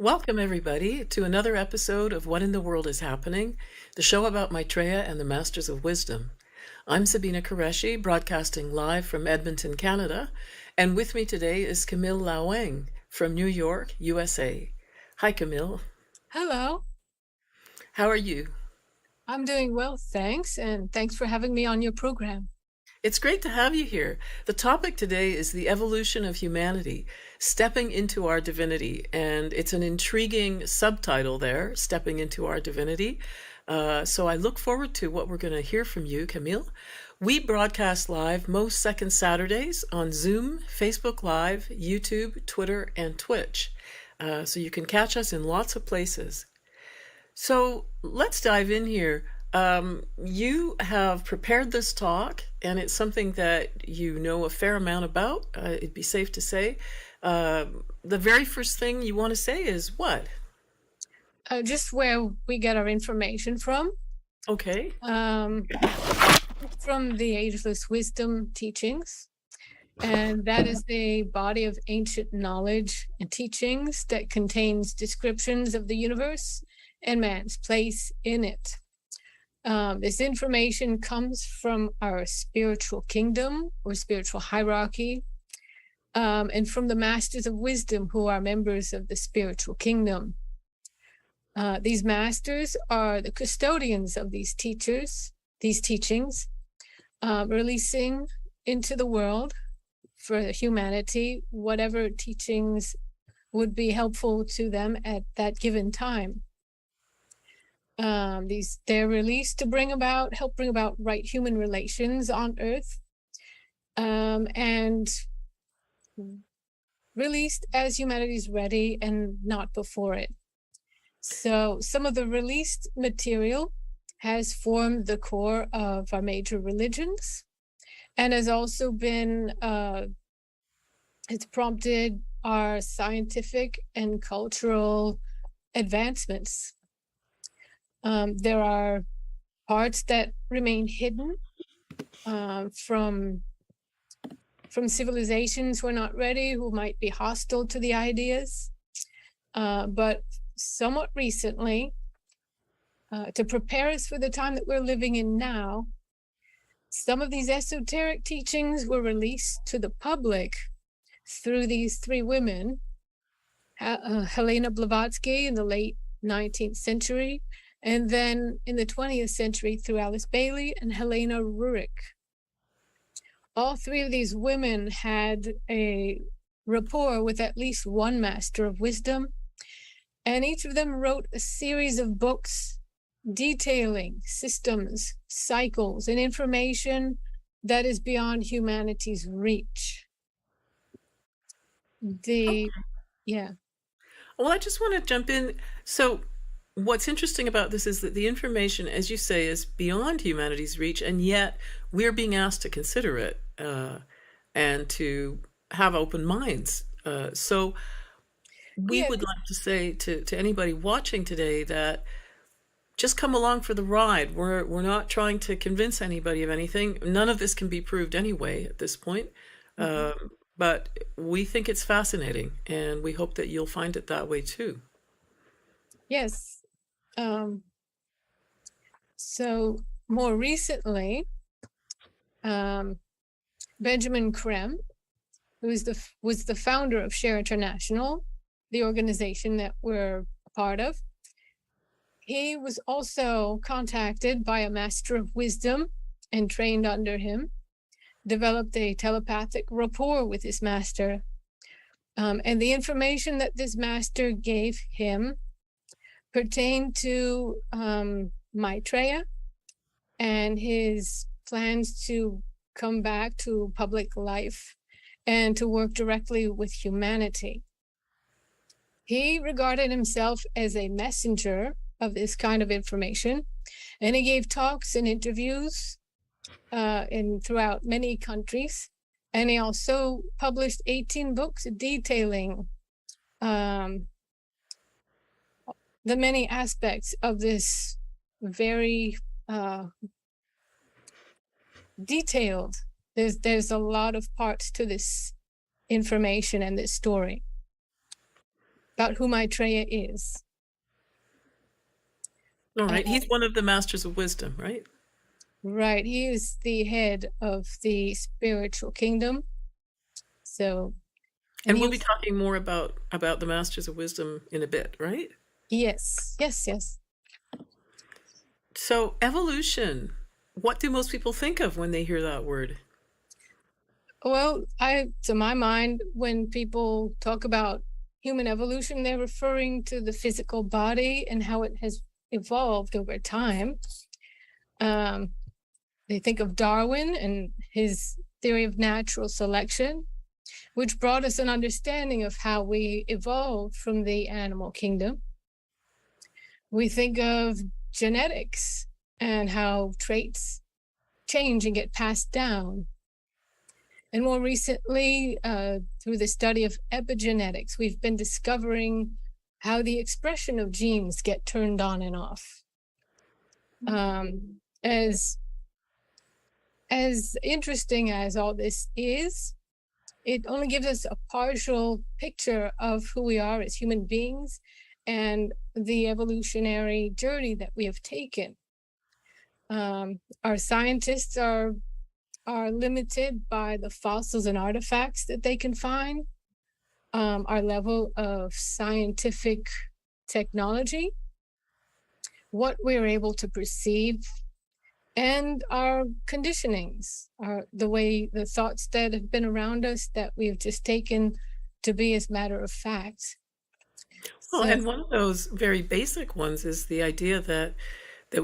Welcome, everybody, to another episode of What in the World is Happening, the show about Maitreya and the Masters of Wisdom. I'm Sabina Qureshi, broadcasting live from Edmonton, Canada, and with me today is Camille Laweng from New York, USA. Hi, Camille. Hello, How are you? I'm doing well, thanks, and thanks for having me on your program. It's great to have you here. The topic today is the evolution of humanity, stepping into our divinity. And it's an intriguing subtitle there, Stepping into Our Divinity. So I look forward to what we're going to hear from you, Camille. We broadcast live most second Saturdays on Zoom, Facebook Live, YouTube, Twitter, and Twitch. So you can catch us in lots of places. So let's dive in here. You have prepared this talk, and it's something that you know a fair amount about, it'd be safe to say. The very first thing you want to say is what? Just where we get our information from, Okay. from the Ageless Wisdom teachings. And that is a body of ancient knowledge and teachings that contains descriptions of the universe and man's place in it. This information comes from our spiritual kingdom or spiritual hierarchy, and from the Masters of Wisdom who are members of the spiritual kingdom. These masters are the custodians of these teachings, releasing into the world for humanity whatever teachings would be helpful to them at that given time. They're released to help bring about right human relations on Earth, and released as humanity's ready and not before it. So some of the released material has formed the core of our major religions, and has also been, it's prompted our scientific and cultural advancements. There are parts that remain hidden from civilizations who are not ready, who might be hostile to the ideas. But somewhat recently, to prepare us for the time that we're living in now, some of these esoteric teachings were released to the public through these three women, Helena Blavatsky in the late 19th century, and then in the 20th century through Alice Bailey and Helena Roerich. All three of these women had a rapport with at least one master of wisdom, and each of them wrote a series of books detailing systems, cycles, and information that is beyond humanity's reach. Yeah. Well, I just want to jump in. So what's interesting about this is that the information, as you say, is beyond humanity's reach, and yet we're being asked to consider it and to have open minds. So we would like to say to anybody watching today that just come along for the ride. We're not trying to convince anybody of anything. None of this can be proved anyway at this point. But we think it's fascinating, and we hope that you'll find it that way too. Yes. So more recently, Benjamin Crème, who was the founder of Share International, the organization that we're a part of, he was also contacted by a master of wisdom and trained under him, developed a telepathic rapport with his master. And the information that this master gave him pertained to Maitreya and his plans to come back to public life and to work directly with humanity. He regarded himself as a messenger of this kind of information, and he gave talks and interviews throughout many countries, and he also published 18 books detailing the many aspects of this very detailed. There's a lot of parts to this information and this story. about who Maitreya is. All right. He's one of the masters of wisdom, right? Right. He is the head of the spiritual kingdom. So, and we'll be talking more about the masters of wisdom in a bit, right? Yes. So evolution, what do most people think of when they hear that word? Well, to my mind, when people talk about human evolution, they're referring to the physical body and how it has evolved over time. They think of Darwin and his theory of natural selection, which brought us an understanding of how we evolved from the animal kingdom. We think of genetics and how traits change and get passed down. And more recently, through the study of epigenetics, we've been discovering how the expression of genes get turned on and off. As interesting as all this is, it only gives us a partial picture of who we are as human beings and the evolutionary journey that we have taken. Our scientists are limited by the fossils and artifacts that they can find, our level of scientific technology, what we're able to perceive, and our conditionings, the thoughts that have been around us that we've just taken to be as matter of fact. Well, and one of those very basic ones is the idea that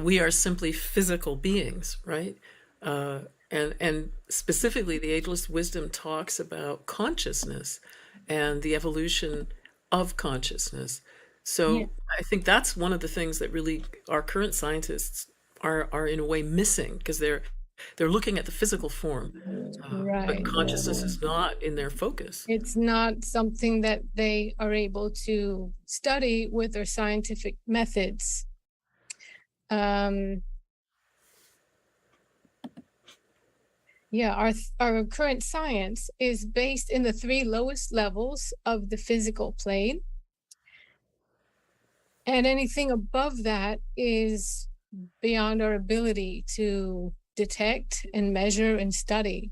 we are simply physical beings, right? And specifically, the Ageless Wisdom talks about consciousness and the evolution of consciousness. So yeah. I think that's one of the things that really our current scientists are in a way missing, because they're looking at the physical form, right. But consciousness is not in their focus. It's not something that they are able to study with their scientific methods. Our current science is based in the 3 lowest levels of the physical plane. And anything above that is beyond our ability to detect and measure and study.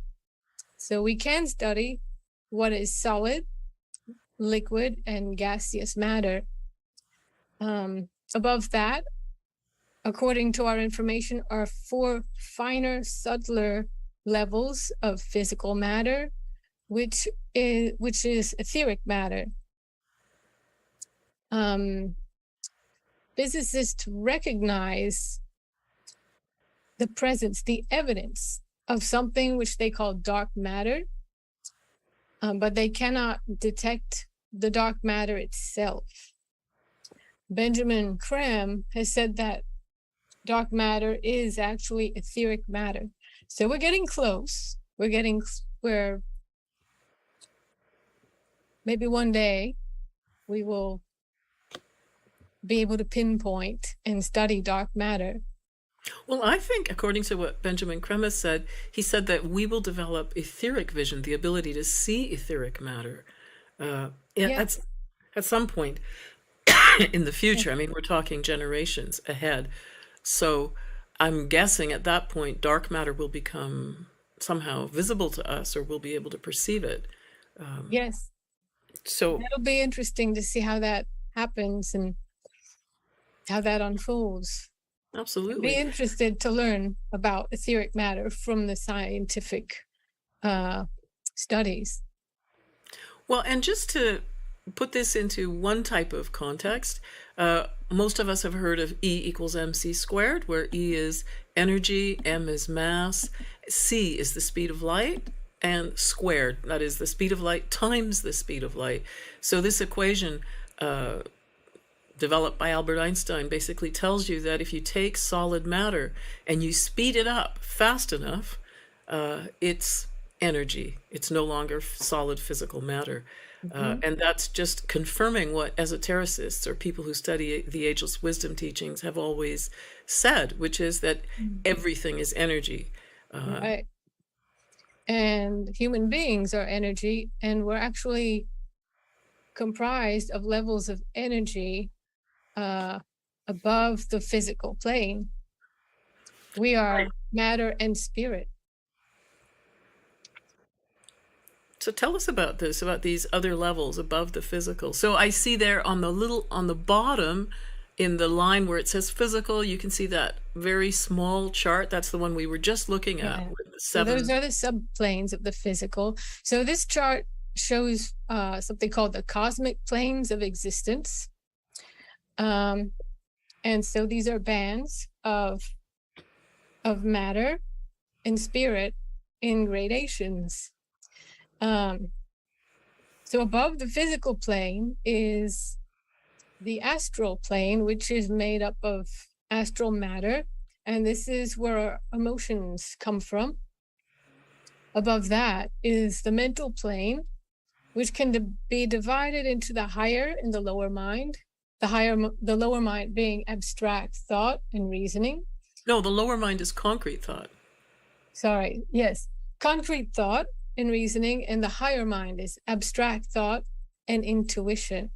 So we can study what is solid, liquid, and gaseous matter. Above that, according to our information, are 4 finer, subtler levels of physical matter, which is etheric matter. Physicists recognize the presence, the evidence of something which they call dark matter, but they cannot detect the dark matter itself. Benjamin Crème has said that dark matter is actually etheric matter. So we're getting close. We're maybe one day we will be able to pinpoint and study dark matter. Well, I think, according to what Benjamin Crème said, he said that we will develop etheric vision, the ability to see etheric matter, at some point in the future. I mean, we're talking generations ahead. So I'm guessing at that point, dark matter will become somehow visible to us, or we'll be able to perceive it. Yes. So it'll be interesting to see how that happens and how that unfolds. Absolutely. I'd be interested to learn about etheric matter from the scientific studies. Well, and just to put this into one type of context, most of us have heard of E equals mc squared, where E is energy, m is mass, c is the speed of light, and squared, that is the speed of light times the speed of light. So this equation developed by Albert Einstein basically tells you that if you take solid matter and you speed it up fast enough, it's energy. It's no longer solid physical matter. And that's just confirming what esotericists or people who study the Ageless Wisdom teachings have always said, which is that everything is energy. Right. And human beings are energy, and we're actually comprised of levels of energy above the physical plane. We are matter and spirit. So tell us about this, about these other levels above the physical. So I see there on the bottom, in the line where it says physical, you can see that very small chart. That's the one we were just looking at. Yeah. With the So seven. those are the subplanes of the physical. So this chart shows something called the cosmic planes of existence. And so these are bands of matter and spirit in gradations. So above the physical plane is the astral plane, which is made up of astral matter, and this is where our emotions come from. Above that is the mental plane, which can be divided into the higher and the lower mind. The lower mind being abstract thought and reasoning. No, the lower mind is concrete thought. Sorry, yes, concrete thought and reasoning, and the higher mind is abstract thought and intuition.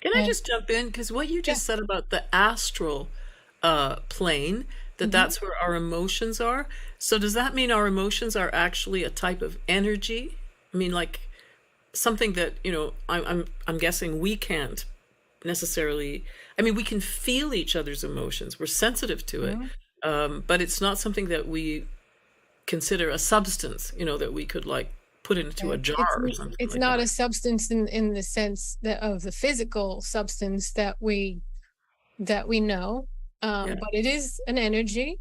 Can I just jump in? Because what you just said about the astral plane, that's where our emotions are. So does that mean our emotions are actually a type of energy? I mean, like something that, I'm guessing we can't necessarily, I mean, we can feel each other's emotions. We're sensitive to it. But it's not something that we consider a substance, that we could like put into a jar or something. It's like not that. a substance in the sense that of the physical substance that we know, but it is an energy.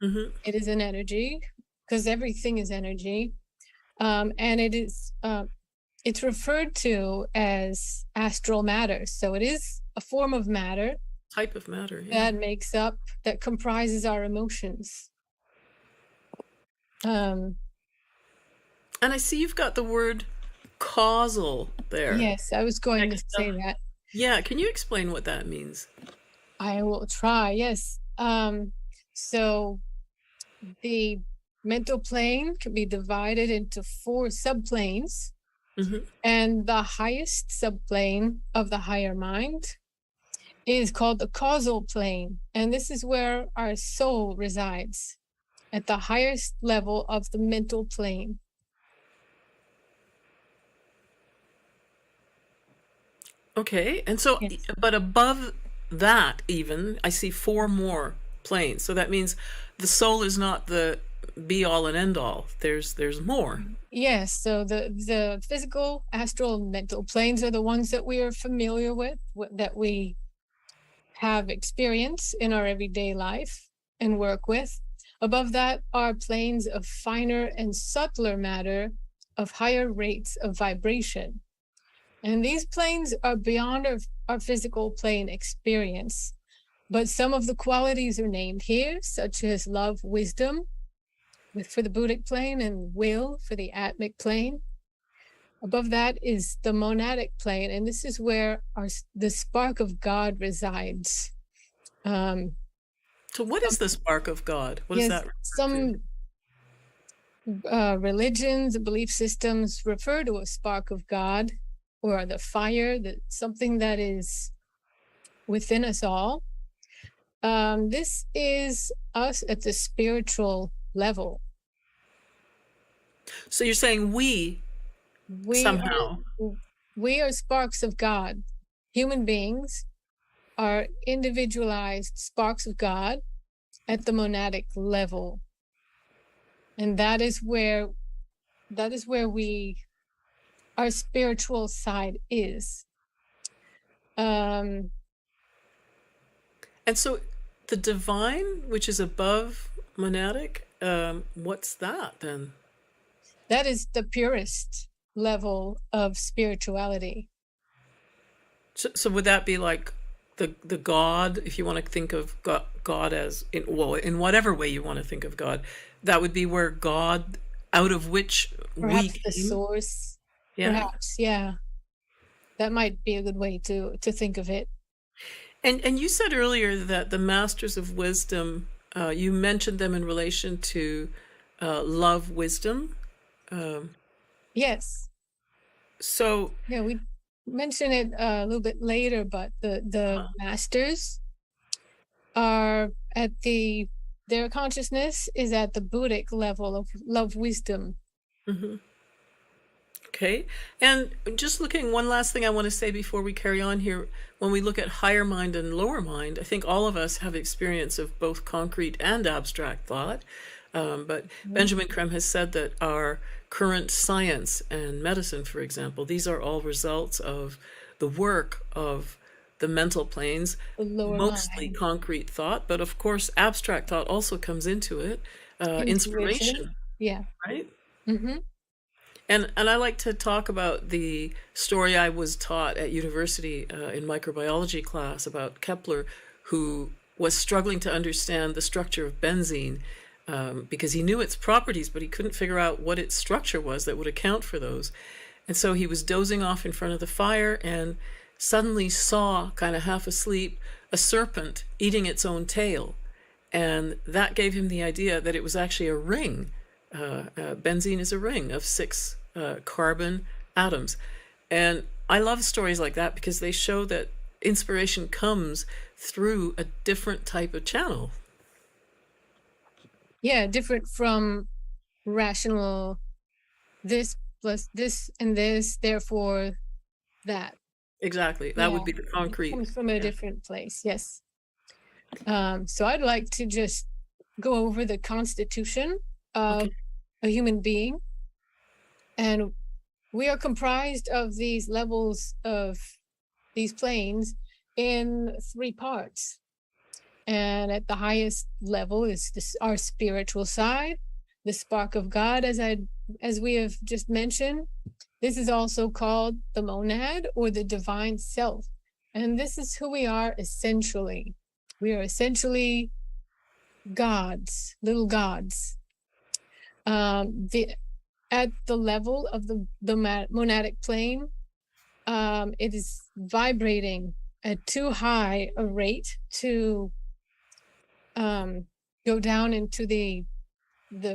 It is an energy because everything is energy, and it is it's referred to as astral matter. So it is a form of matter, Type of matter, that comprises our emotions. And I see you've got the word causal there. Yes, I was going to say that. Yeah, can you explain what that means? I will try, yes. So the mental plane can be divided into 4 subplanes. And the highest subplane of the higher mind is called the causal plane. And this is where our soul resides, at the highest level of the mental plane. Okay, and so, but above that even, I see 4 more planes. So that means the soul is not the be-all and end-all. There's more. Yes, so the physical, astral, mental planes are the ones that we are familiar with, that we have experience in our everyday life and work with. Above that are planes of finer and subtler matter of higher rates of vibration. And these planes are beyond our physical plane experience. But some of the qualities are named here, such as love, wisdom, for the Buddhic plane, and will for the Atmic plane. Above that is the monadic plane, and this is where the spark of God resides. So what is the spark of God? What is that? Some religions and belief systems refer to a spark of God, or the fire, something that is within us all. This is us at the spiritual level. So you're saying we somehow we are sparks of God. Human beings are individualized sparks of God at the monadic level, and that is where our spiritual side is. And so the divine, which is above monadic, what's that then? That is the purest level of spirituality. So would that be like the God, if you want to think of God as, in whatever way you want to think of God, that would be where God, out of which perhaps we came? The source. Yeah. Perhaps, yeah. That might be a good way to think of it. And you said earlier that the Masters of Wisdom, you mentioned them in relation to love, wisdom. Yes. So Yeah, mention it a little bit later, but the masters are at their consciousness is at the Buddhic level of love wisdom. Hmm. Okay. And just looking, one last thing I want to say before we carry on here. When we look at higher mind and lower mind, I think all of us have experience of both concrete and abstract thought. But Benjamin Crème has said that our current science and medicine, for example, these are all results of the work of the mental planes, The lower mostly mind. concrete thought, but of course, abstract thought also comes into it. Intuition. Inspiration, Yeah. right? Mm-hmm. And I like to talk about the story I was taught at university in microbiology class about Kepler, who was struggling to understand the structure of benzene because he knew its properties, but he couldn't figure out what its structure was that would account for those. And so he was dozing off in front of the fire and suddenly saw, kind of half asleep, a serpent eating its own tail. And that gave him the idea that it was actually a ring. Benzene is a ring of 6 carbon atoms. And I love stories like that because they show that inspiration comes through a different type of channel. Yeah, different from rational this plus this and this, therefore that. Exactly. That would Yeah, be the it concrete. comes from a different place. Yes. So I'd like to just go over the constitution of Okay. a human being. And we are comprised of these levels of these planes in 3 parts. And at the highest level is our spiritual side, the spark of God, as we have just mentioned. This is also called the monad or the divine self. And this is who we are essentially. We are essentially gods, little gods. At the level of the monadic plane, it is vibrating at too high a rate to go down into the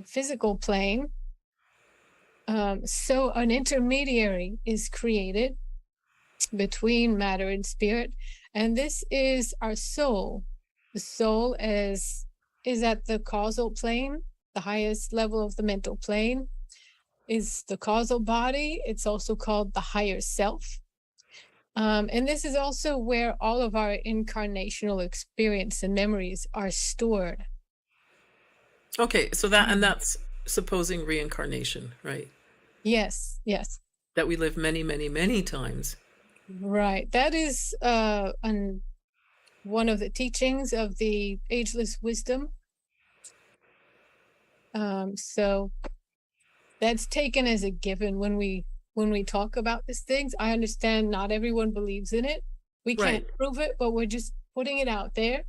physical plane. So an intermediary is created between matter and spirit, and this is our soul. The soul is at the causal plane, the highest level of the mental plane, is the causal body. It's also called the higher self. And this is also where all of our incarnational experience and memories are stored. Okay. So that's supposing reincarnation, right? Yes, yes. That we live many, many, many times. Right. That is one of the teachings of the Ageless Wisdom. So that's taken as a given when we talk about these things. I understand not everyone believes in it. We can't prove it, but we're just putting it out there.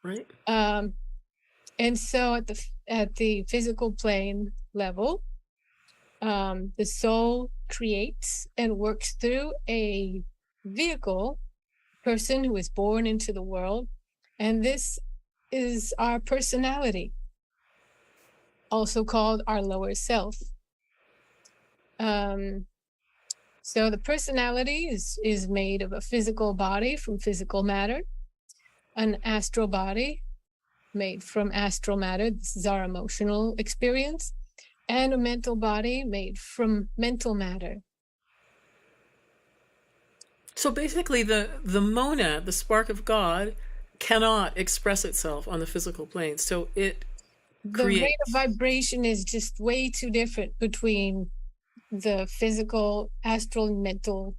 Right. And so at the physical plane level, the soul creates and works through a vehicle, person who is born into the world, and this is our personality, also called our lower self. So the personality is made of a physical body from physical matter, an astral body made from astral matter. This is our emotional experience, and a mental body made from mental matter. So basically, the monad, the spark of God, cannot express itself on the physical plane. So it the rate of vibration is just way too different between the physical, astral, and mental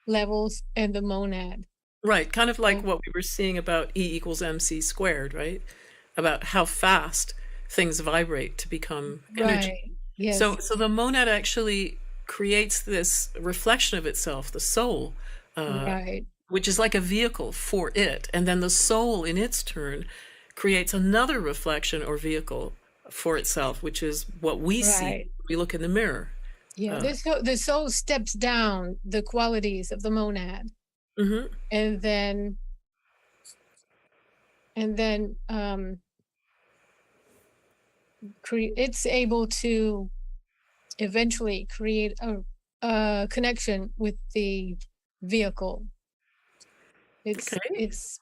levels and the monad. Right, kind of like what we were seeing about E equals MC squared, right? About how fast things vibrate to become energy. Right. Yes. So the monad actually creates this reflection of itself, the soul, right. which is like a vehicle for it. And then the soul, in its turn, creates another reflection or vehicle for itself, which is what we see when we look in the mirror. Yeah, the soul steps down the qualities of the monad. Mm-hmm. And then it's able to eventually create a connection with the vehicle. It's Okay. it's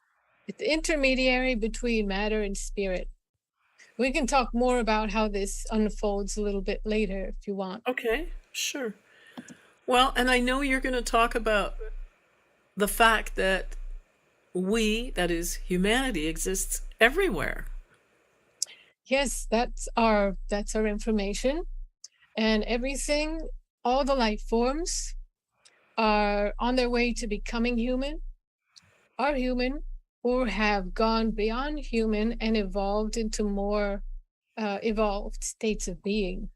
it's the intermediary between matter and spirit. We can talk more about how this unfolds a little bit later if you want. Okay. Sure. Well, and I know you're going to talk about the fact that we, that is humanity, exists everywhere. Yes, that's our information. And everything, all the life forms are on their way to becoming human, are human, or have gone beyond human and evolved into more evolved states of being.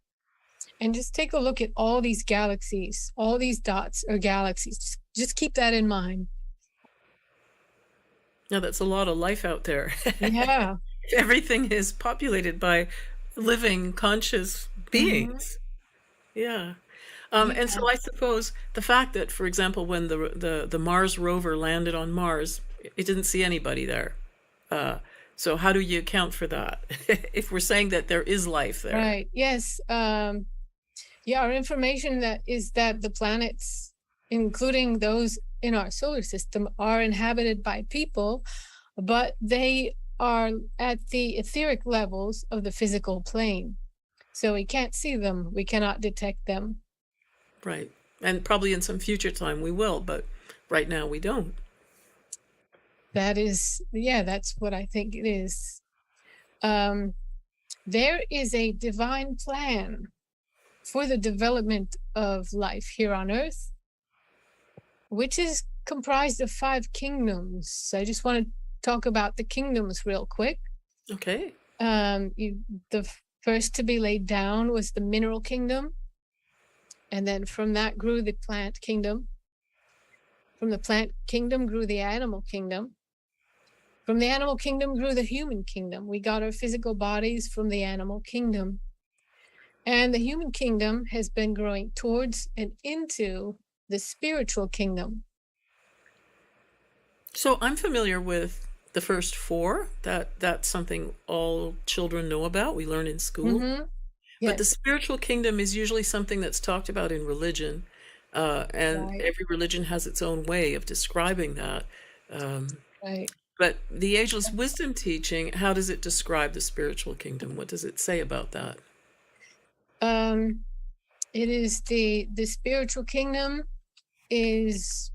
And just take a look at all these galaxies, all these dots are galaxies. Just keep that in mind. Now, that's a lot of life out there. Yeah. Everything is populated by living, conscious beings. Yeah. And so I suppose the fact that, for example, when the Mars rover landed on Mars, it didn't see anybody there. So how do you account for that? If we're saying that there is life there. Right. Yes. Yeah, our information is that the planets, including those in our solar system, are inhabited by people, but they are at the etheric levels of the physical plane. So we can't see them. We cannot detect them. Right. And probably in some future time we will, but right now we don't. That's what I think it is. There is a divine plan for the development of life here on Earth, which is comprised of 5 kingdoms. I just want to talk about the kingdoms real quick. Okay. The first to be laid down was the mineral kingdom. And then from that grew the plant kingdom. From the plant kingdom grew the animal kingdom. From the animal kingdom grew the human kingdom. We got our physical bodies from the animal kingdom. And the human kingdom has been growing towards and into the spiritual kingdom. So I'm familiar with the first 4. That's something all children know about. We learn in school. Yes. But the spiritual kingdom is usually something that's talked about in religion. And Right. every religion has its own way of describing that. Right. But the Ageless Wisdom teaching, how does it describe the spiritual kingdom? What does it say about that? It is the spiritual kingdom is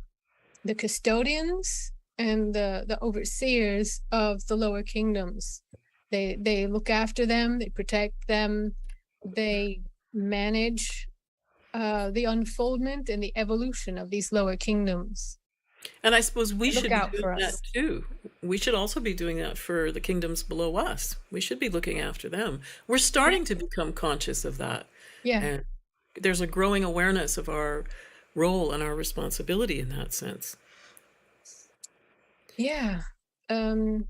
the custodians and the overseers of the lower kingdoms. They look after them, they protect them, they manage the unfoldment and the evolution of these lower kingdoms. And I suppose we should out be for doing that us. too. We should also be doing that for the kingdoms below us. We should be looking after them. We're starting to become conscious of that. Yeah. And there's a growing awareness of our role and our responsibility in that sense. Yeah. So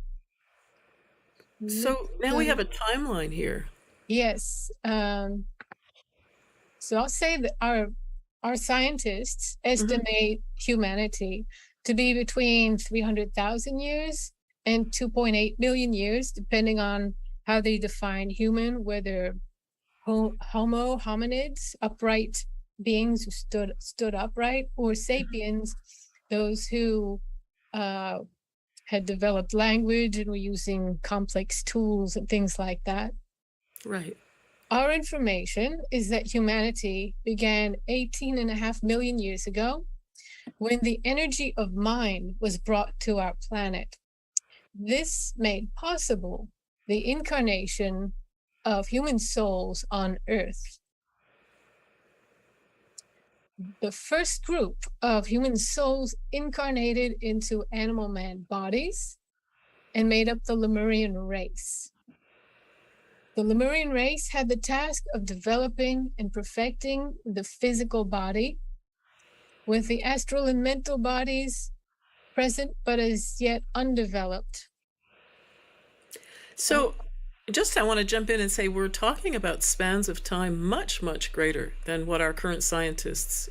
now we have a timeline here. Yes. So I'll say that our scientists estimate humanity to be between 300,000 years and 2.8 million years, depending on how they define human, whether Homo hominids, upright beings who stood upright, or sapiens, those who had developed language and were using complex tools and things like that. Right. Our information is that humanity began 18.5 million years ago when the energy of mind was brought to our planet. This made possible the incarnation of human souls on Earth. The first group of human souls incarnated into animal man bodies and made up the Lemurian race. The Lemurian race had the task of developing and perfecting the physical body, with the astral and mental bodies present but as yet undeveloped. So just I want to jump in and say we're talking about spans of time much, much greater than what our current scientists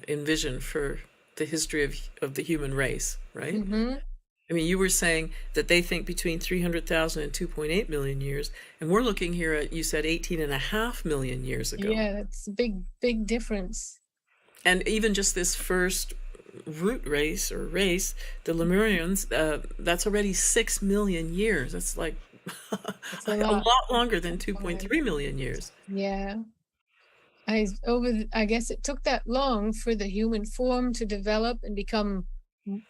envision for the history of the human race, right? Mm-hmm. I mean, you were saying that they think between 300,000 and 2.8 million years, and we're looking here at, you said 18.5 million years ago. Yeah, that's a big difference. And even just this first root race or race, the Lemurians, that's already 6 million years. That's like It's a a lot. lot longer than 2.3 million years. Yeah. I guess it took that long for the human form to develop and become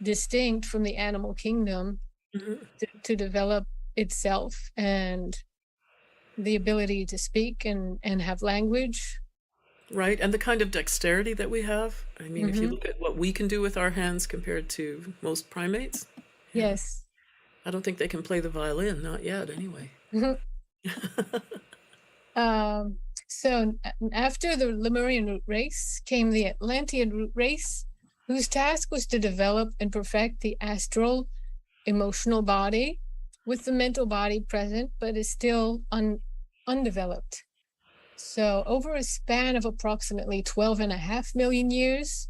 distinct from the animal kingdom, to develop itself and the ability to speak and have language. Right, and the kind of dexterity that we have. I mean, if you look at what we can do with our hands compared to most primates, Yes. I don't think they can play the violin, not yet anyway. So after the Lemurian root race came the Atlantean root race, whose task was to develop and perfect the astral emotional body, with the mental body present, but is still undeveloped. So over a span of approximately 12.5 million years,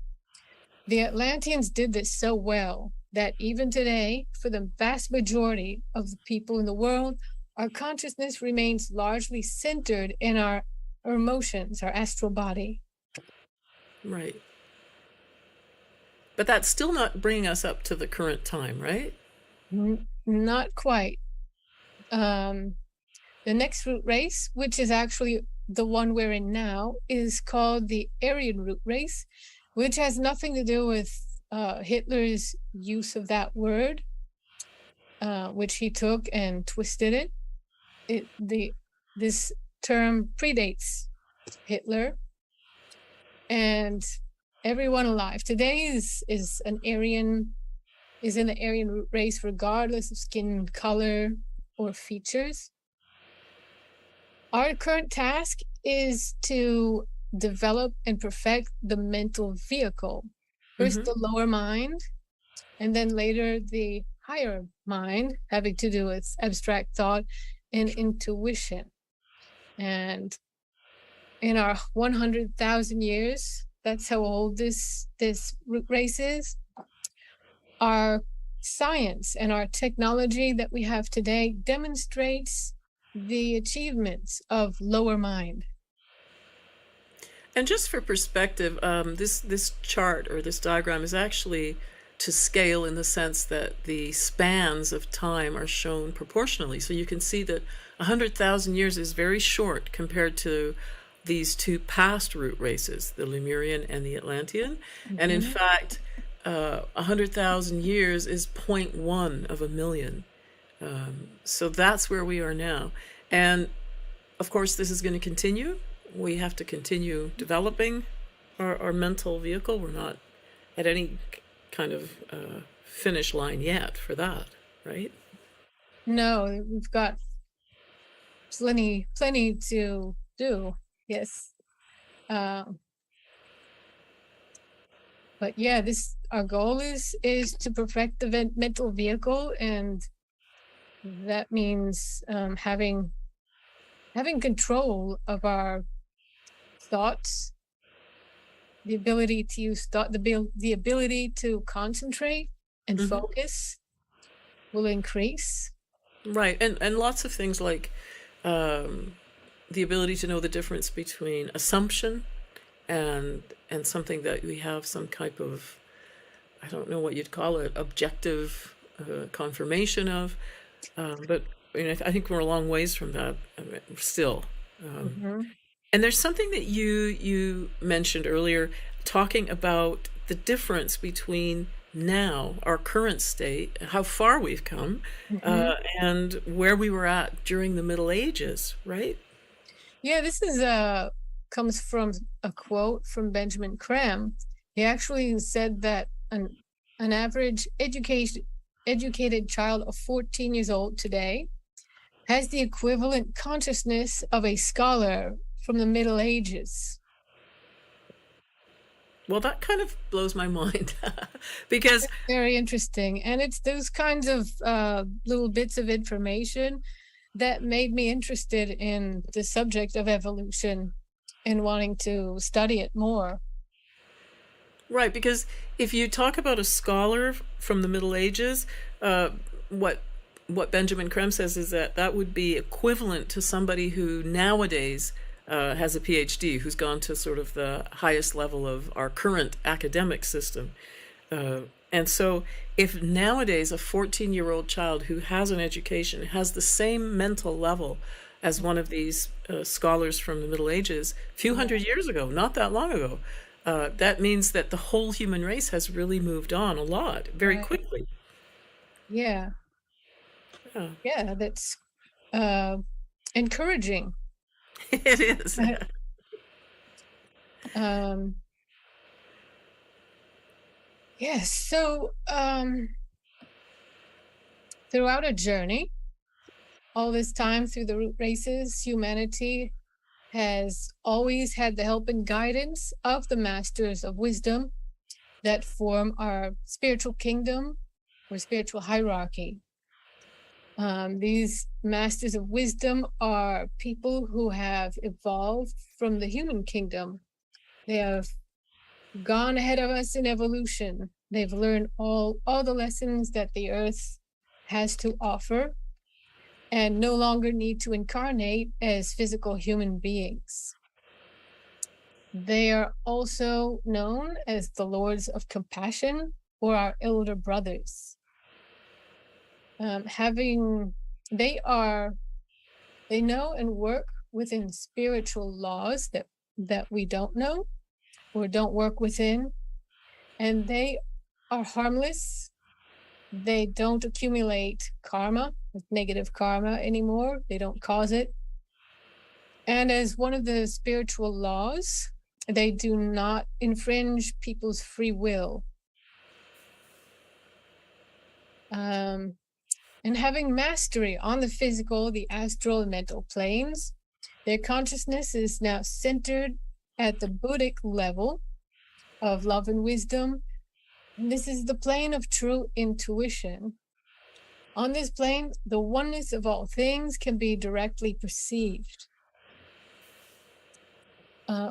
the Atlanteans did this so well that even today, for the vast majority of the people in the world, our consciousness remains largely centered in our emotions, our astral body. Right. But that's still not bringing us up to the current time, right? Not quite. The next root race, which is actually the one we're in now, is called the Aryan root race, which has nothing to do with Hitler's use of that word, which he took and twisted it. This term predates Hitler, and everyone alive today is in the Aryan root race, regardless of skin color or features. Our current task is to develop and perfect the mental vehicle. First, the lower mind, and then later the higher mind, having to do with abstract thought and intuition. And in our 100,000 years, that's how old this root race is, our science and our technology that we have today demonstrates the achievements of lower mind. And just for perspective, this chart or this diagram is actually to scale in the sense that the spans of time are shown proportionally. So you can see that 100,000 years is very short compared to these two past root races, the Lemurian and the Atlantean. And in fact, 100,000 years is 0.1 of a million. So that's where we are now. And of course, this is going to continue. We have to continue developing our mental vehicle. We're not at any kind of finish line yet for that, right? No, we've got plenty to do. Yes. But yeah, our goal is to perfect the mental vehicle, and that means having control of our thoughts, the ability to use thought, the ability to concentrate and focus will increase. Right, and lots of things like the ability to know the difference between assumption and something that we have some type of, I don't know what you'd call it, objective confirmation of, but I think we're a long ways from that still. And there's something that you mentioned earlier, talking about the difference between now, our current state, how far we've come, and where we were at during the Middle Ages, right? Yeah, this comes from a quote from Benjamin Crème. He actually said that an average educated child of 14 years old today has the equivalent consciousness of a scholar from the Middle Ages. Well, that kind of blows my mind because it's very interesting. And it's those kinds of little bits of information that made me interested in the subject of evolution and wanting to study it more. Right, because if you talk about a scholar from the Middle Ages, what Benjamin Crème says is that would be equivalent to somebody who nowadays has a PhD, who's gone to sort of the highest level of our current academic system. And so, if nowadays a 14-year-old child who has an education has the same mental level as one of these scholars from the Middle Ages, a few hundred years ago, not that long ago, that means that the whole human race has really moved on a lot, very Right. quickly. Yeah. Yeah. Yeah, that's encouraging. It is. Um, yes. So throughout a journey, all this time through the root races, humanity has always had the help and guidance of the masters of wisdom that form our spiritual kingdom or spiritual hierarchy. These masters of wisdom are people who have evolved from the human kingdom. They have gone ahead of us in evolution. They've learned all the lessons that the earth has to offer and no longer need to incarnate as physical human beings. They are also known as the Lords of Compassion or our elder brothers. They know and work within spiritual laws that we don't know or don't work within, and they are harmless. They don't accumulate karma, negative karma anymore. They don't cause it. And as one of the spiritual laws, they do not infringe people's free will. And having mastery on the physical, the astral, and mental planes, their consciousness is now centered at the Buddhic level of love and wisdom. And this is the plane of true intuition. On this plane, the oneness of all things can be directly perceived.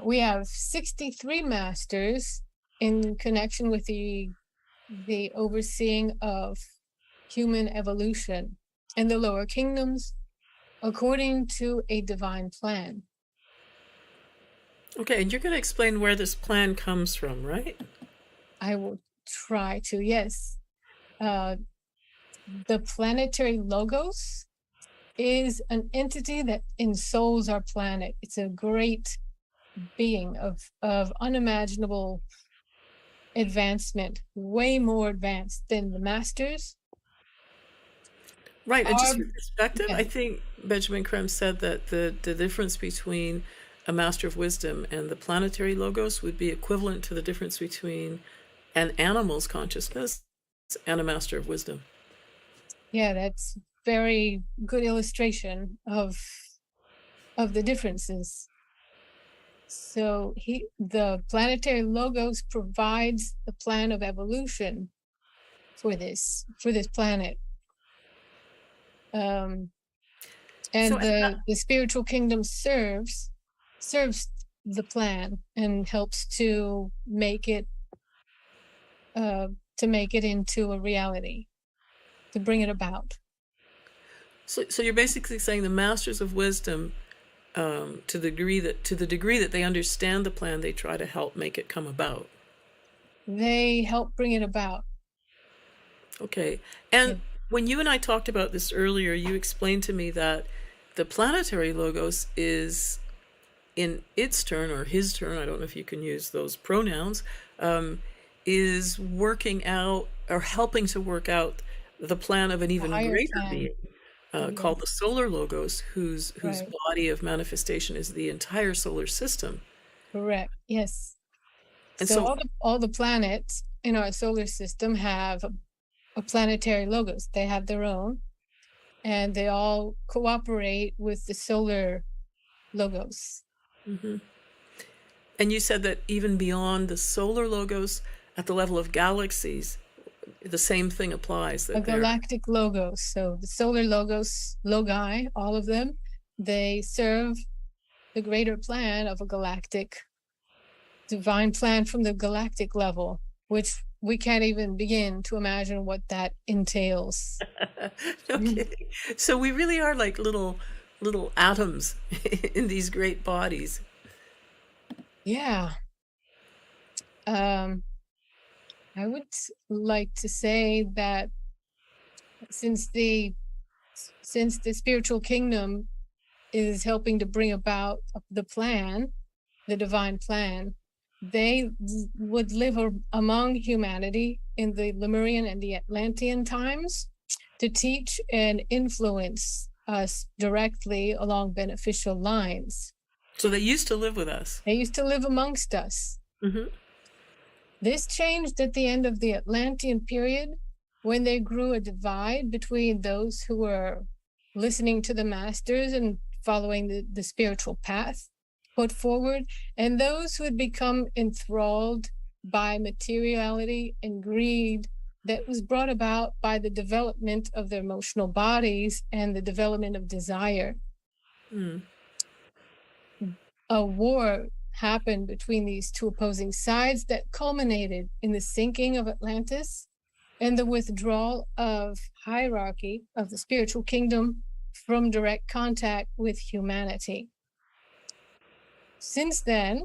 We have 63 masters in connection with the overseeing of human evolution in the lower kingdoms according to a divine plan. Okay, and you're going to explain where this plan comes from, right? I will try to, yes. The planetary logos is an entity that ensouls our planet. It's a great being of unimaginable advancement, way more advanced than the masters. Right, and just for perspective, yeah. I think Benjamin Crème said that the difference between a master of wisdom and the planetary logos would be equivalent to the difference between an animal's consciousness and a master of wisdom. Yeah, that's very good illustration of the differences. So the planetary logos provides the plan of evolution for this planet. And the spiritual kingdom serves the plan and helps to make it into a reality, to bring it about. So you're basically saying the masters of wisdom, to the degree that they understand the plan, they try to help make it come about. They help bring it about. Okay. And when you and I talked about this earlier, you explained to me that the planetary logos is, in its turn, or his turn, I don't know if you can use those pronouns, is working out or helping to work out the plan of an even greater being called the solar logos, whose body of manifestation is the entire solar system. Correct. Yes. And so all the planets in our solar system have a planetary logos. They have their own, and they all cooperate with the solar logos. Mm-hmm. And you said that even beyond the solar logos, at the level of galaxies, the same thing applies. The galactic logos. So the solar logos, logi, all of them, they serve the greater plan of a galactic divine plan from the galactic level, which we can't even begin to imagine what that entails. Okay. So we really are like little atoms in these great bodies. Yeah. I would like to say that since the spiritual kingdom is helping to bring about the plan, the divine plan, they would live among humanity in the Lemurian and the Atlantean times to teach and influence us directly along beneficial lines. So they used to live with us. They used to live amongst us. Mm-hmm. This changed at the end of the Atlantean period, when there grew a divide between those who were listening to the masters and following the spiritual path put forward, and those who had become enthralled by materiality and greed that was brought about by the development of their emotional bodies and the development of desire. Mm. A war happened between these two opposing sides that culminated in the sinking of Atlantis and the withdrawal of hierarchy of the spiritual kingdom from direct contact with humanity. Since then,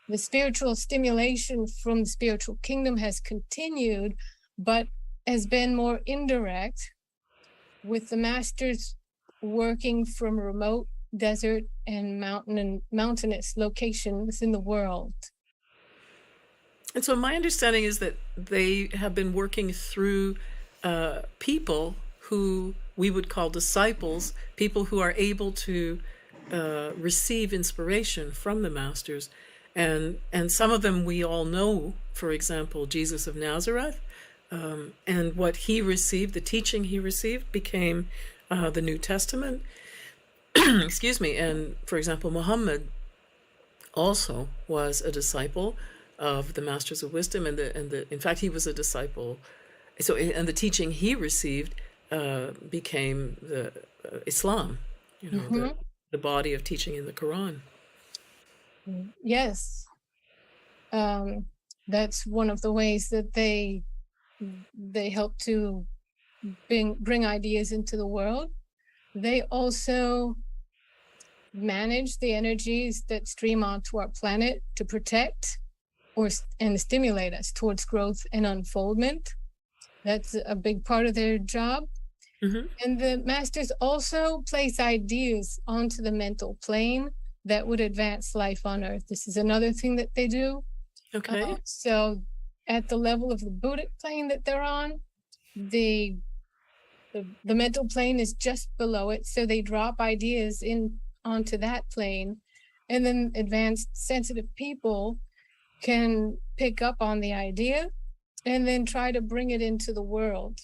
the spiritual stimulation from the spiritual kingdom has continued, but has been more indirect, with the masters working from remote desert and mountainous locations in the world. And so my understanding is that they have been working through people who we would call disciples, people who are able to receive inspiration from the masters. And some of them we all know, for example, Jesus of Nazareth, and what he received, the teaching he received became the New Testament. Excuse me. And for example, Muhammad also was a disciple of the Masters of Wisdom, and in fact, he was a disciple. So, and the teaching he received became the Islam, the body of teaching in the Quran. Yes, that's one of the ways that they help to bring ideas into the world. They also manage the energies that stream onto our planet to protect and stimulate us towards growth and unfoldment. That's a big part of their job. Mm-hmm. And the masters also place ideas onto the mental plane that would advance life on Earth. This is another thing that they do. Okay. So at the level of the Buddhic plane that they're on, the mental plane is just below it. So they drop ideas onto that plane, and then advanced sensitive people can pick up on the idea and then try to bring it into the world.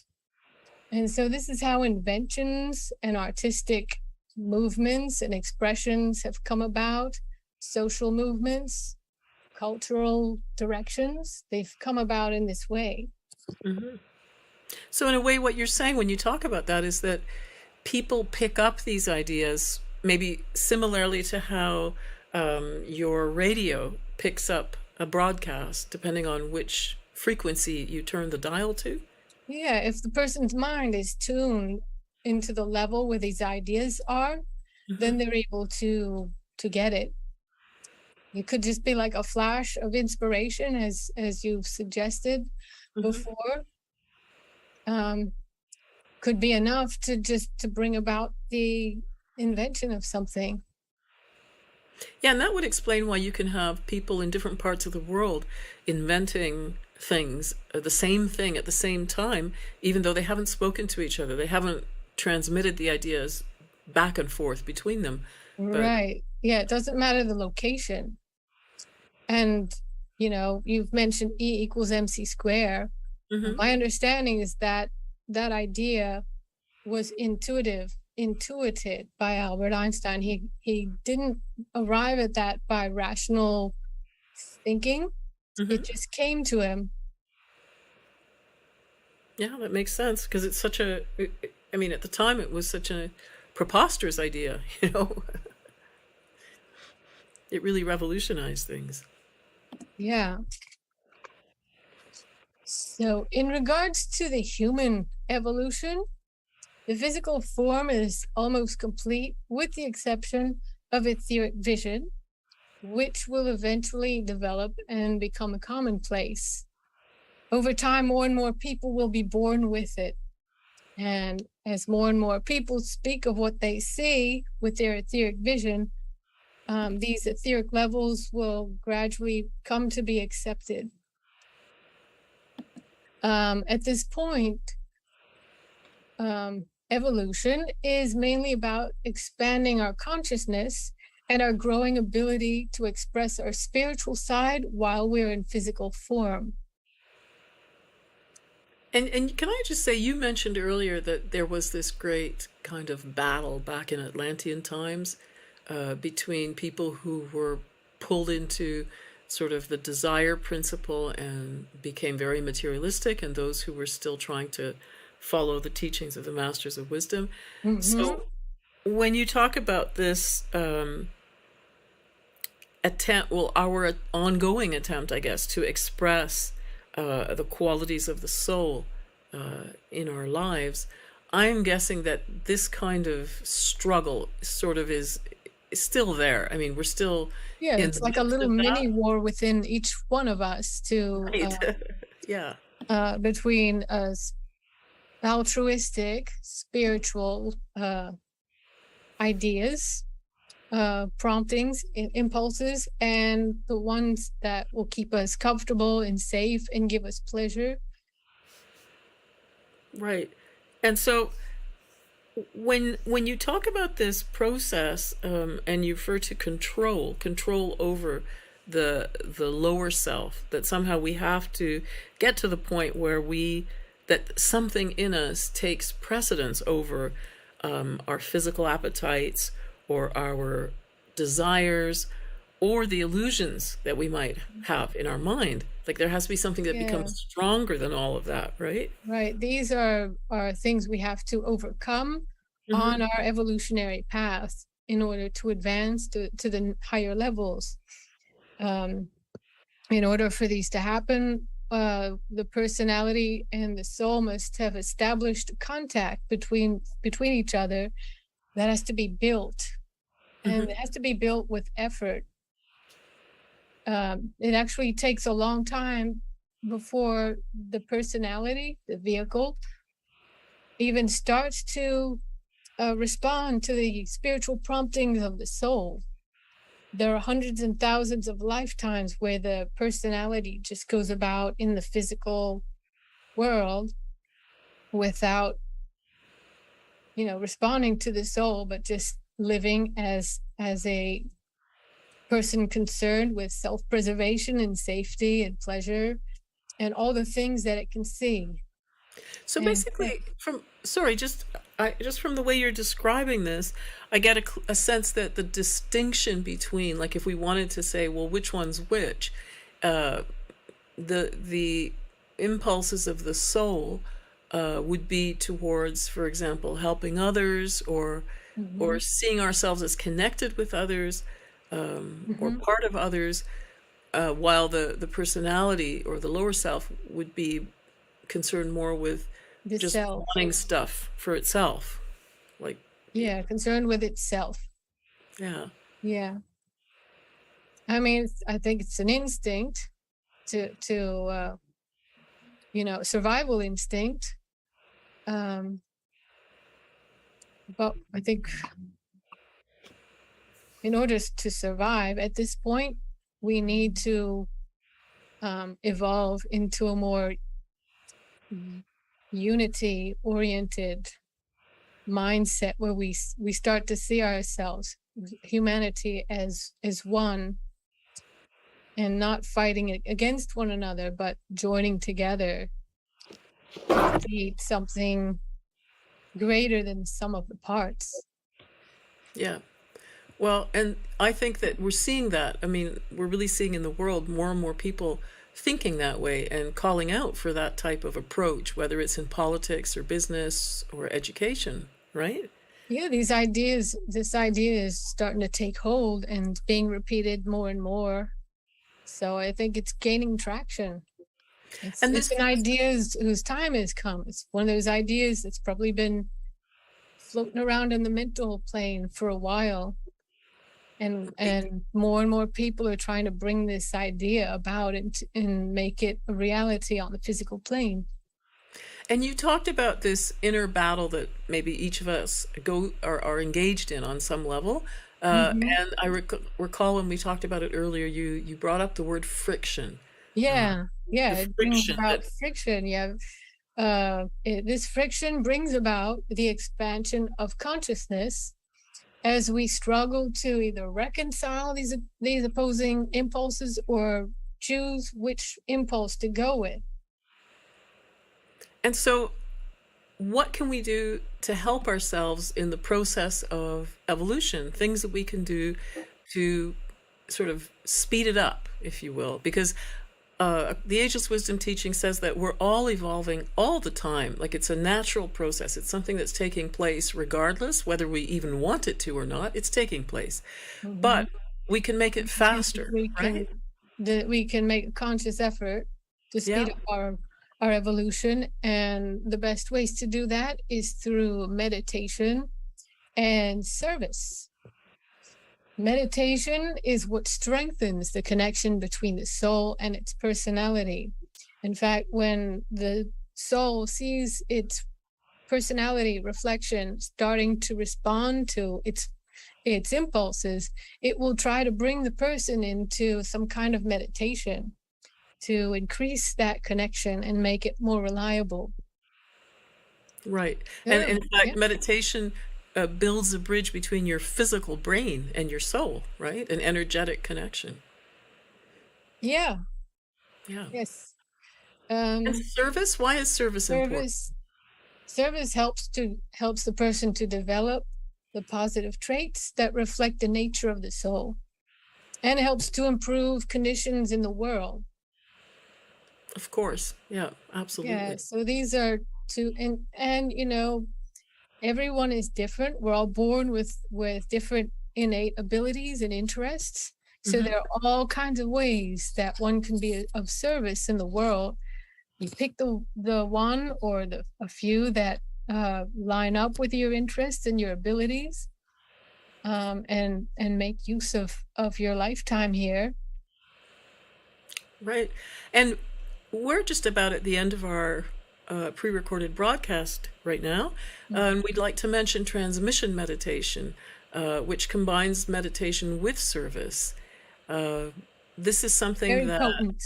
And so this is how inventions and artistic movements and expressions have come about, social movements, cultural directions. They've come about in this way. Mm-hmm. So in a way, what you're saying when you talk about that is that people pick up these ideas, maybe similarly to how your radio picks up a broadcast, depending on which frequency you turn the dial to? Yeah, if the person's mind is tuned into the level where these ideas are, mm-hmm. then they're able to get it. It could just be like a flash of inspiration, as you've suggested mm-hmm. before. Could be enough to bring about the invention of something. Yeah, and that would explain why you can have people in different parts of the world inventing things, the same thing at the same time, even though they haven't spoken to each other. They haven't transmitted the ideas back and forth between them. Right. Yeah, it doesn't matter the location. And, you've mentioned E equals MC square. Mm-hmm. My understanding is that idea was intuited by Albert Einstein. He didn't arrive at that by rational thinking. Mm-hmm. It just came to him. Yeah, that makes sense, because it's at the time it was such a preposterous idea, It really revolutionized things. Yeah. So in regards to the human evolution, the physical form is almost complete, with the exception of etheric vision, which will eventually develop and become a commonplace. over time, more and more people will be born with it. And as more and more people speak of what they see with their etheric vision, these etheric levels will gradually come to be accepted. At this point, evolution is mainly about expanding our consciousness and our growing ability to express our spiritual side while we're in physical form. And can I just say, you mentioned earlier that there was this great kind of battle back in Atlantean times between people who were pulled into sort of the desire principle and became very materialistic, and those who were still trying to follow the teachings of the Masters of Wisdom. Mm-hmm. So when you talk about this attempt, well, our ongoing attempt, I guess, to express the qualities of the soul in our lives, I'm guessing that this kind of struggle sort of is still there. I mean, we're still it's like a little mini war within each one of us to right. between altruistic spiritual ideas, promptings, impulses, and the ones that will keep us comfortable and safe and give us pleasure. Right. And so when you talk about this process and you refer to control over the lower self, that somehow we have to get to the point where that something in us takes precedence over our physical appetites or our desires or the illusions that we might have in our mind. Like there has to be something that becomes stronger than all of that, right? Right. These are things we have to overcome on our evolutionary path in order to advance to the higher levels. In order for these to happen, the personality and the soul must have established contact between each other. That has to be built, and it has to be built with effort. It actually takes a long time before the personality, the vehicle, even starts to respond to the spiritual promptings of the soul. There are hundreds and thousands of lifetimes where the personality just goes about in the physical world without, responding to the soul, but just living as a person concerned with self-preservation and safety and pleasure and all the things that it can see. So basically, just from the way you're describing this, I get a sense that the distinction between, like, if we wanted to say, well, which one's which, the impulses of the soul would be towards, for example, helping others or seeing ourselves as connected with others or part of others, while the personality or the lower self would be concerned more with the just self. wanting stuff for itself, like concerned with itself. I mean, I think it's an instinct to survival instinct, but I think in order to survive at this point, we need to evolve into a more unity-oriented mindset where we start to see ourselves, humanity, as one, and not fighting against one another, but joining together to create something greater than sum of the parts. Yeah. Well, and I think that we're seeing that. I mean, we're really seeing in the world more and more people thinking that way and calling out for that type of approach, whether it's in politics or business or education, right? Yeah, this idea is starting to take hold and being repeated more and more. So I think it's gaining traction. It's an idea whose time has come. It's one of those ideas that's probably been floating around in the mental plane for a while. and more people are trying to bring this idea about and make it a reality on the physical plane. And you talked about this inner battle that maybe each of us are engaged in on some level. And I recall when we talked about it earlier, you brought up the word friction. Yeah, The it brings friction about that, friction. This friction brings about the expansion of consciousness as we struggle to either reconcile these opposing impulses or choose which impulse to go with. and so what can we do to help ourselves in the process of evolution? Things that we can do to sort of speed it up, if you will, because the Ageless Wisdom teaching says that we're all evolving all the time. Like it's a natural process. It's something that's taking place regardless, whether we even want it to or not, it's taking place. But we can make it faster, right? We can make a conscious effort to speed Yeah. up our evolution, and the best ways to do that is through meditation and service. Meditation is what strengthens the connection between the soul and its personality. In fact, when the soul sees its personality reflection starting to respond to its impulses, it will try to bring the person into some kind of meditation to increase that connection and make it more reliable. Right. And in fact, meditation builds a bridge between your physical brain and your soul, right? An energetic connection. Yeah. Yes. And service? Why is service important? Service helps the person to develop the positive traits that reflect the nature of the soul, and it helps to improve conditions in the world. Of course. Yeah, absolutely. Yeah, so these are and everyone is different. We're all born with different innate abilities and interests. So there are all kinds of ways that one can be of service in the world. You pick the one or a few that line up with your interests and your abilities, and make use of your lifetime here. Right. And we're just about at the end of our pre-recorded broadcast right now. And we'd like to mention transmission meditation, which combines meditation with service. This is something very potent.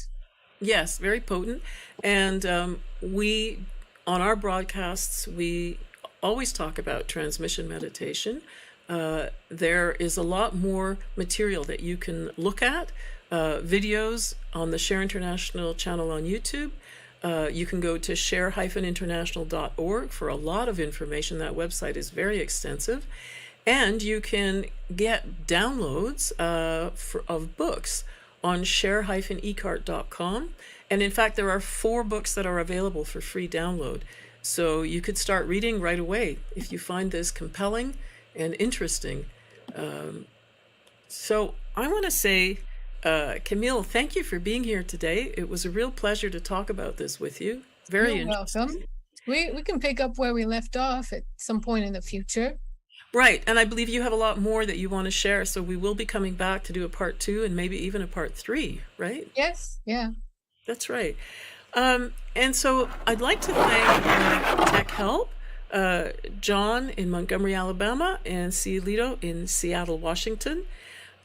Yes, very potent. And we, on our broadcasts, we always talk about transmission meditation. There is a lot more material that you can look at, videos on the Share International channel on YouTube. You can go to share-international.org for a lot of information. That website is very extensive. And you can get downloads of books on share-ecart.com. And in fact, there are 4 books that are available for free download. So you could start reading right away if you find this compelling and interesting. So I want to say, Camille, thank you for being here today. It was a real pleasure to talk about this with you. You're welcome. We can pick up where we left off at some point in the future. Right. And I believe you have a lot more that you want to share. So we will be coming back to do a part 2 and maybe even a part 3, right? Yes. Yeah. That's right. And so I'd like to thank Tech Help, John in Montgomery, Alabama, and Cielito in Seattle, Washington.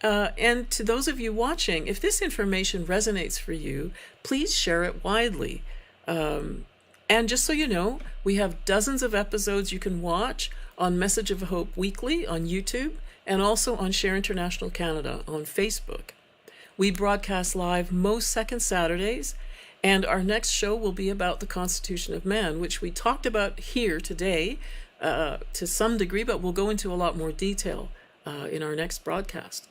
And to those of you watching, if this information resonates for you, please share it widely. And just so you know, we have dozens of episodes you can watch on Message of Hope Weekly on YouTube, and also on Share International Canada on Facebook. We broadcast live most second Saturdays, and our next show will be about the Constitution of Man, which we talked about here today to some degree, but we'll go into a lot more detail in our next broadcast.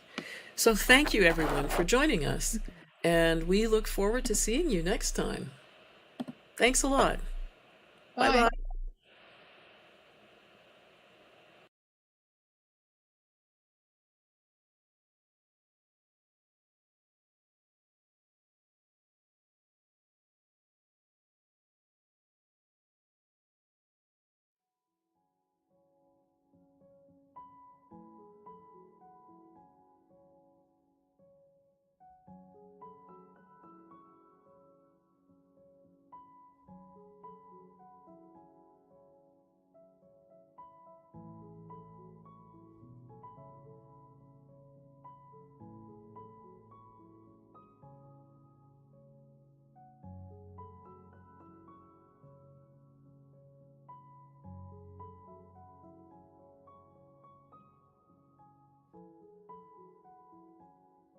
So thank you, everyone, for joining us, and we look forward to seeing you next time. Thanks a lot. Bye-bye.